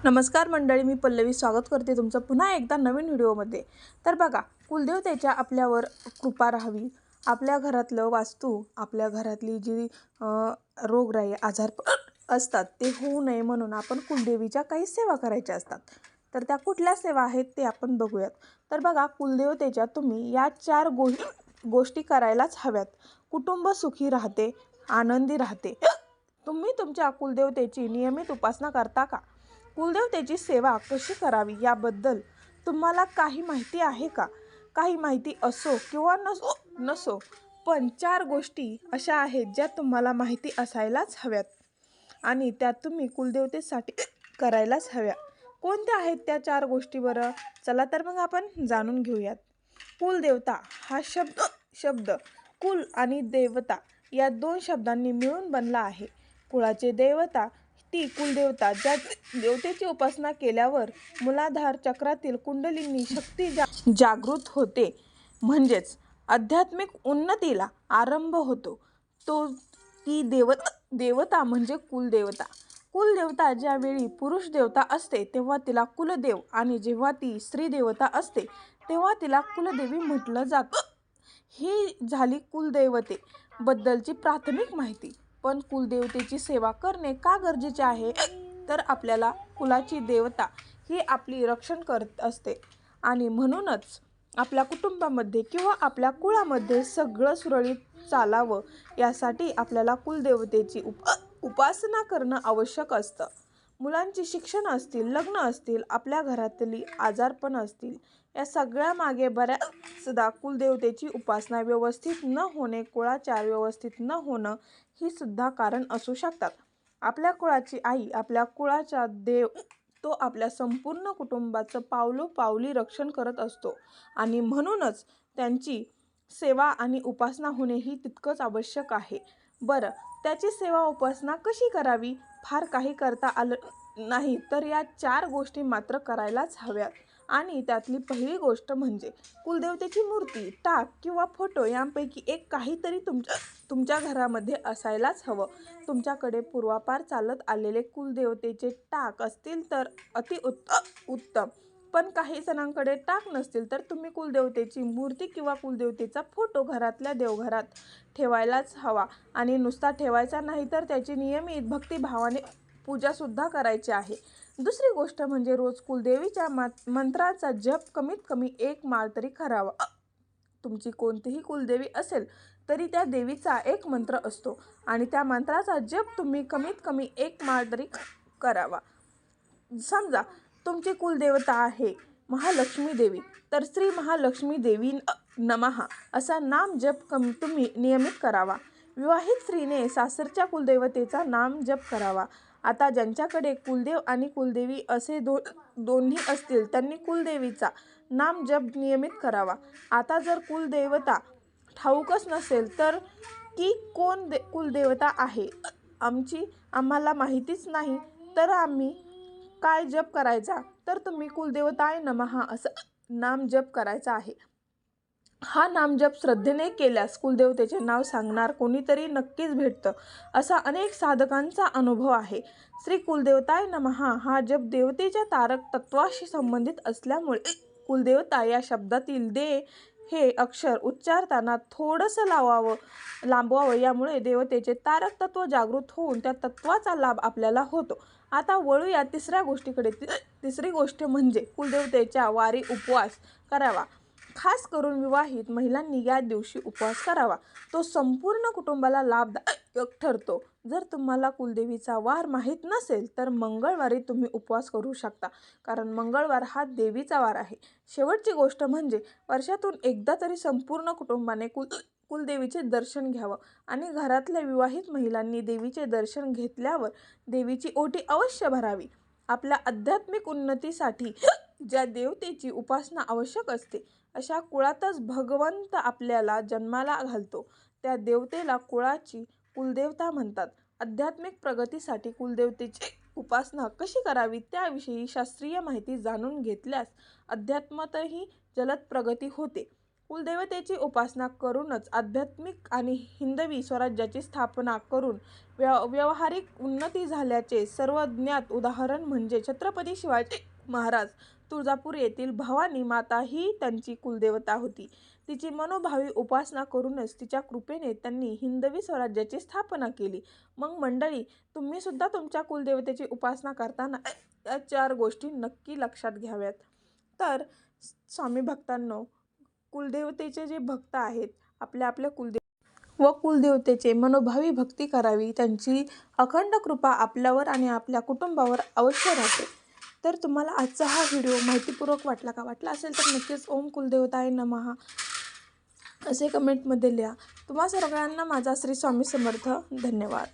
नमस्कार मंडळी, मी पल्लवी स्वागत करते तुमचं पुन्हा एकदा नवीन व्हिडिओमध्ये। तर बघा, कुलदेवतेच्या आपल्यावर कृपा राहावी, आपल्या घरातलं वास्तू, आपल्या घरातली जी रोगराई आजार असतात ते होऊ नये म्हणून आपण कुलदेवीच्या काही सेवा करायच्या असतात। तर त्या कुठल्या सेवा आहेत ते आपण बघूयात। तर बघा, कुलदेवतेच्या तुम्ही या 4 गोष्टी करायलाच हव्यात। कुटुंब सुखी राहते, आनंदी राहते। तुम्ही तुमच्या कुलदेवतेची नियमित उपासना करता का? कुलदेवतेची सेवा कशी करावी याबद्दल तुम्हाला काही माहिती आहे का? काही माहिती असो किंवा नसो, पण 4 गोष्टी अशा आहेत ज्या तुम्हाला माहिती असायलाच हव्यात आणि त्या तुम्ही कुलदेवतेसाठी करायलाच हव्या। कोणत्या आहेत त्या 4 गोष्टी बरं? चला तर मग आपण जाणून घेऊयात। कुलदेवता हा शब्द कुल आणि देवता या 2 शब्दांनी मिळून बनला आहे। कुळाचे देवता ती कुलदेवता ज्या देवतेची उपासना केल्यावर मूलाधार चक्रातील कुंडलिनी शक्ती जागृत होते, म्हणजेच आध्यात्मिक उन्नतीला आरंभ होतो। ती देवता म्हणजे कुलदेवता। कुलदेवता ज्यावेळी पुरुष देवता असते तेव्हा तिला कुलदेव आणि जेव्हा ती स्त्री देवता असते तेव्हा तिला कुलदेवी म्हटलं जातं। ही झाली कुलदेवते बद्दलची प्राथमिक माहिती। पण कुलदेवतेची सेवा करणे का गरजेचे आहे? तर आपल्याला कुलाची देवता ही आपली रक्षण करत असते आणि म्हणूनच आपल्या कुटुंबामध्ये किंवा आपल्या कुळामध्ये सगळं सुरळीत चालावं यासाठी आपल्याला कुलदेवतेची उपासना करणं आवश्यक असतं। मुलांची शिक्षण असतील, लग्न असतील, आपल्या घरातली आजारपण असतील, या सगळ्या मागे बऱ्याचदा कुलदेवतेची उपासना व्यवस्थित न होणे, कुळाचार व्यवस्थित न होणं ही सुद्धा कारण असू शकतात। आपल्या कुळाची आई, आपल्या कुळाचा देव, तो आपल्या संपूर्ण कुटुंबाचं पावलोपावली रक्षण करत असतो आणि म्हणूनच त्यांची सेवा आणि उपासना होणे ही तितकंच आवश्यक आहे। बरं, त्याची सेवा उपासना कशी करावी? फार काही करता आलं नाही तर या 4 गोष्टी मात्र करायलाच हव्यात आणि त्यातली पहिली गोष्ट म्हणजे कुलदेवतेची मूर्ती, टाक किंवा फोटो यांपैकी एक काहीतरी तुमच्या घरामध्ये असायलाच हवं। तुमच्याकडे पूर्वापार चालत आलेले कुलदेवतेचे टाक असतील तर उत्तम, पण काही जणांकडे टाक नसतील तर तुम्ही कुलदेवतेची मूर्ती किंवा कुलदेवतेचा फोटो घरातल्या देवघरात ठेवायलाच हवा आणि नुसता ठेवायचा नाही तर त्याची नियमित भक्तिभावाने पूजासुद्धा करायची आहे। दुसरी गोष्ट म्हणजे रोज कुलदेवीच्या मंत्राचा जप कमीत कमी 1 माळ तरी करावा। तुमची कोणतीही कुलदेवी असेल तरी त्या देवीचा एक मंत्र असतो आणि त्या मंत्राचा जप तुम्ही कमीत कमी 1 माळ तरी करावा। समजा तुमची कुलदेवता आहे महालक्ष्मी देवी, तर श्री महालक्ष्मी देवी नमः असा नाम जप तुम्ही नियमित करावा। विवाहित स्त्रीने सासरच्या कुलदेवतेचा नाम जप करावा। आता ज्यांच्याकडे कुलदेव आणि कुलदेवी असे दोन्ही असतील त्यांनी कुलदेवीचा नाम जप नियमित करावा। आता जर कुलदेवता ठाऊकच नसेल तर की कोण कुलदेवता आहे आम्हाला माहितीच नाही तर आम्ही काय जप करायचा? तर तुम्ही कुलदेवताय नमः असं नाम जप करायचा आहे। हा नामजप श्रद्धेने केल्यास कुलदेवतेचे नाव सांगणार कोणीतरी नक्कीच भेटतं, असा अनेक साधकांचा अनुभव आहे। श्री कुलदेवताय नमः हा जप देवतेच्या तारक तत्वाशी संबंधित असल्यामुळे कुलदेवता या शब्दातील दे हे अक्षर उच्चारताना थोडंसं लांबवावं, यामुळे देवतेचे तारक तत्व जागृत होऊन त्या तत्वाचा लाभ आपल्याला होतो। आता वळूया तिसऱ्या गोष्टीकडे। तिसरी गोष्ट म्हणजे कुलदेवतेच्या वारी उपवास करावा। खास करून विवाहित महिलांनी या दिवशी उपवास करावा, तो संपूर्ण कुटुंबाला लाभदायक ठरतो। जर तुम्हाला कुलदेवीचा वार माहीत नसेल तर मंगळवारी तुम्ही उपवास करू शकता, कारण मंगळवार हा देवीचा वार आहे। शेवटची गोष्ट म्हणजे वर्षातून एकदा तरी संपूर्ण कुटुंबाने कुलदेवीचे दर्शन घ्यावं आणि घरातल्या विवाहित महिलांनी देवीचे दर्शन घेतल्यावर देवीची ओटी अवश्य भरावी। आपल्या आध्यात्मिक उन्नतीसाठी ज्या देवतेची उपासना आवश्यक असते अशा कुळातच भगवंत आपल्याला जन्माला घालतो, त्या देवतेला कुळाची कुलदेवता म्हणतात। आध्यात्मिक प्रगतीसाठी कुलदेवतेची उपासना कशी करावी त्याविषयी शास्त्रीय माहिती जाणून घेतल्यास अध्यात्मातही जलद प्रगती होते। कुलदेवतेची उपासना करूनच आध्यात्मिक आणि हिंदवी स्वराज्याची स्थापना करून व्यावहारिक उन्नती झाल्याचे सर्वज्ञात उदाहरण म्हणजे छत्रपती शिवाजी महाराज. तुळजापूर येथील भवानी माता ही त्यांची कुलदेवता होती. तिची मनोभावी उपासना करूनच तिच्या कृपेने त्यांनी हिंदवी स्वराज्याची स्थापना केली. मग मंडळी, तुम्ही सुद्धा तुमच्या कुलदेवतेची उपासना करताना या 4 गोष्टी नक्की लक्षात घ्याव्यात. तर स्वामी भक्तांनो, कुलदेवतेचे जे भक्त आहेत, आपल्या व कुलदेवतेचे मनोभावी भक्ती करावी. त्यांची अखंड कृपा आपल्यावर आणि आपल्या कुटुंबावर अवश्य राहते. तर तुम्हाला आजचा हा व्हिडिओ माहितीपूर्वक वाटला का? वाटला असेल तर नक्कीच ओम कुलदेवताय नमः असे कमेंटमध्ये लिहा. तुम्हा सगळ्यांना माझा श्री स्वामी समर्थ. धन्यवाद.